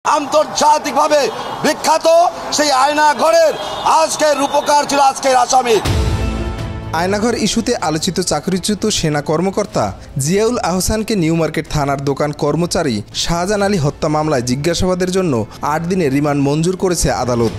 আন্তর্জাতিকভাবে বিখ্যাত সেই আয়নাঘরের আজকের রূপকার ছিল আজকের আসামি। আয়নাঘর ইস্যুতে আলোচিত চাকরিচ্যুত সেনা কর্মকর্তা জিয়াউল আহসানকে নিউ মার্কেট থানার দোকান কর্মচারী শাহজাহান আলী হত্যা মামলায় জিজ্ঞাসাবাদের জন্য ৮ দিনের রিমান্ড মঞ্জুর করেছে আদালত।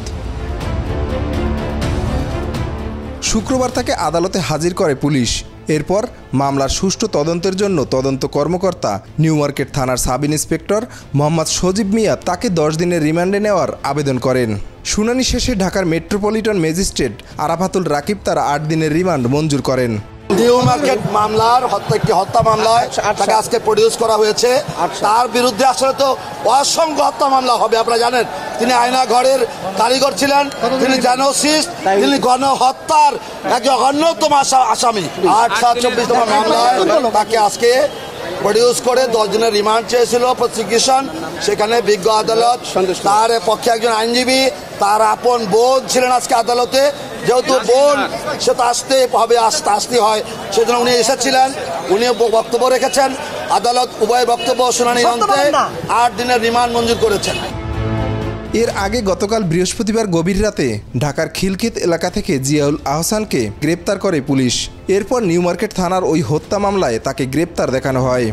শুক্রবার তাকে আদালতে হাজির করে পুলিশ। এরপর মামলার সুষ্ঠু তদন্তের জন্য তদন্ত কর্মকর্তা নিউ মার্কেট থানার সাব ইন্সপেক্টর মোহাম্মদ সজীব মিয়া তাকে ১০ দিনের রিমান্ডে নেওয়ার আবেদন করেন। শুনানি শেষে ঢাকার মেট্রোপলিটন ম্যাজিস্ট্রেট আরাফাতুল রাকিব তার ৮ দিনের রিমান্ড মঞ্জুর করেন। নিউ মার্কেট মামলার হত্যা মামলায় তাকে আজকে প্রডিউস করা হয়েছে। তার বিরুদ্ধে আসলে তো অসংখ্য হত্যা মামলা হবে। আপনারা জানেন তিনি আয়নাঘরের কারিগর ছিলেন, তিনি জেনোসিস্ট, তিনি গণহত্যার একজন অন্যতম আসামি। ৮/৭/২৪ মামলায় তাকে আজকে প্রডিউস করে ১০ দিনের রিমান্ড চেয়েছিল প্রসিকিউশন। সেখানে বিজ্ঞ আদালত তার পক্ষে একজন আইনজীবী, তার আপন বোন ছিলেন আজকে আদালতে। যেহেতু বোন সে তো আসতে হয়, সেজন্য উনি এসেছিলেন, উনি বক্তব্য রেখেছেন। আদালত উভয় বক্তব্য শুনানি অন্তে ৮ দিনের রিমান্ড মঞ্জুর করেছেন। এর আগে গতকাল বৃহস্পতিবার গভীর রাতে ঢাকার খিলক্ষেত এলাকা থেকে জিয়াউল আহসানকে গ্রেপ্তার করে পুলিশ। এরপর নিউ মার্কেট থানার ওই হত্যা মামলায় তাকে গ্রেপ্তার দেখানো হয়।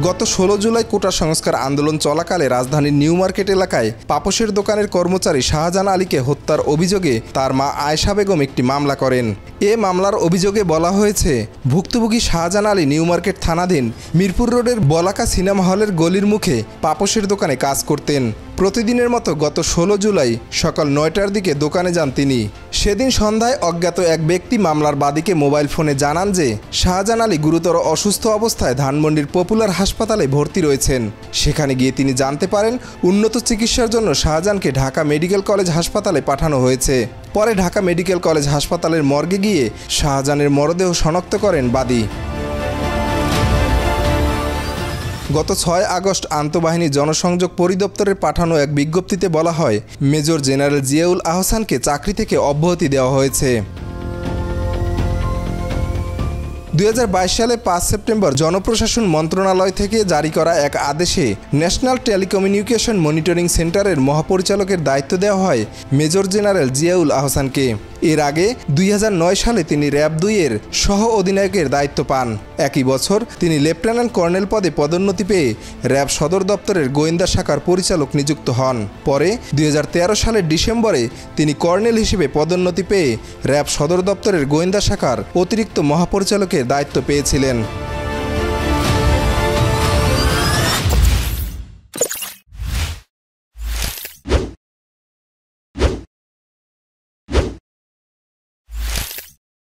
গত ১৬ জুলাই কোটা সংস্কার আন্দোলন চলাকালে রাজধানীর নিউ মার্কেট এলাকায় পাপোশের দোকানের কর্মচারী শাহজাহান আলীকে হত্যার অভিযোগে তার মা আয়েশা বেগম একটি মামলা করেন। এ মামলার অভিযোগে বলা হয়েছে, ভুক্তভোগী শাহজাহান আলী নিউ মার্কেট থানাধীন মিরপুর রোডের বলাকা সিনেমা হলের গলির মুখে পাপোশের দোকানে কাজ করতেন। প্রতিদিনের মতো গত ১৬ জুলাই সকাল ৯টার দিকে দোকানে যান তিনি। সেদিন সন্ধ্যায় অজ্ঞাত এক ব্যক্তি মামলার বাদীকে মোবাইল ফোনে জানান যে শাহজাহান আলী গুরুতর অসুস্থ অবস্থায় ধানমন্ডির পপুলার হাসপাতালে ভর্তি রয়েছেন। সেখানে গিয়ে তিনি জানতে পারেন উন্নত চিকিৎসার জন্য শাহজাহানকে ঢাকা মেডিকেল কলেজ হাসপাতালে পাঠানো হয়েছে। পরে ঢাকা মেডিকেল কলেজ হাসপাতালের মর্গে গিয়ে শাহজাহানের মরদেহ শনাক্ত করেন বাদী। গত ৬ আগস্ট আন্তঃবাহিনী জনসংযোগ পরিদপ্তরের পাঠানো এক বিজ্ঞপ্তিতে বলা হয়, মেজর জেনারেল জিয়াউল আহসানকে চাকরি থেকে অব্যাহতি দেওয়া হয়েছে। ২০২২ সালে ৫ সেপ্টেম্বর জনপ্রশাসন মন্ত্রণালয় থেকে জারি করা এক আদেশে ন্যাশনাল টেলিকমিউনিকেশন মনিটরিং সেন্টারের মহাপরিচালকের দায়িত্ব দেওয়া হয় মেজর জেনারেল জিয়াউল আহসানকে। এর আগে ২০০৯ সালে তিনি র‍্যাব ২ এর সহ অধিনায়কের দায়িত্ব পান। একই বছর তিনি লেফটেন্যান্ট কর্নেল পদে পদোন্নতি পেয়ে র‍্যাব সদর দপ্তরের গোয়েন্দা শাখার পরিচালক নিযুক্ত হন। পরে ২০১৩ সালের ডিসেম্বরে তিনি কর্নেল হিসেবে পদোন্নতি পেয়ে র‍্যাব সদর দপ্তরের গোয়েন্দা শাখার অতিরিক্ত মহাপরিচালকের দায়িত্ব পেয়েছিলেন।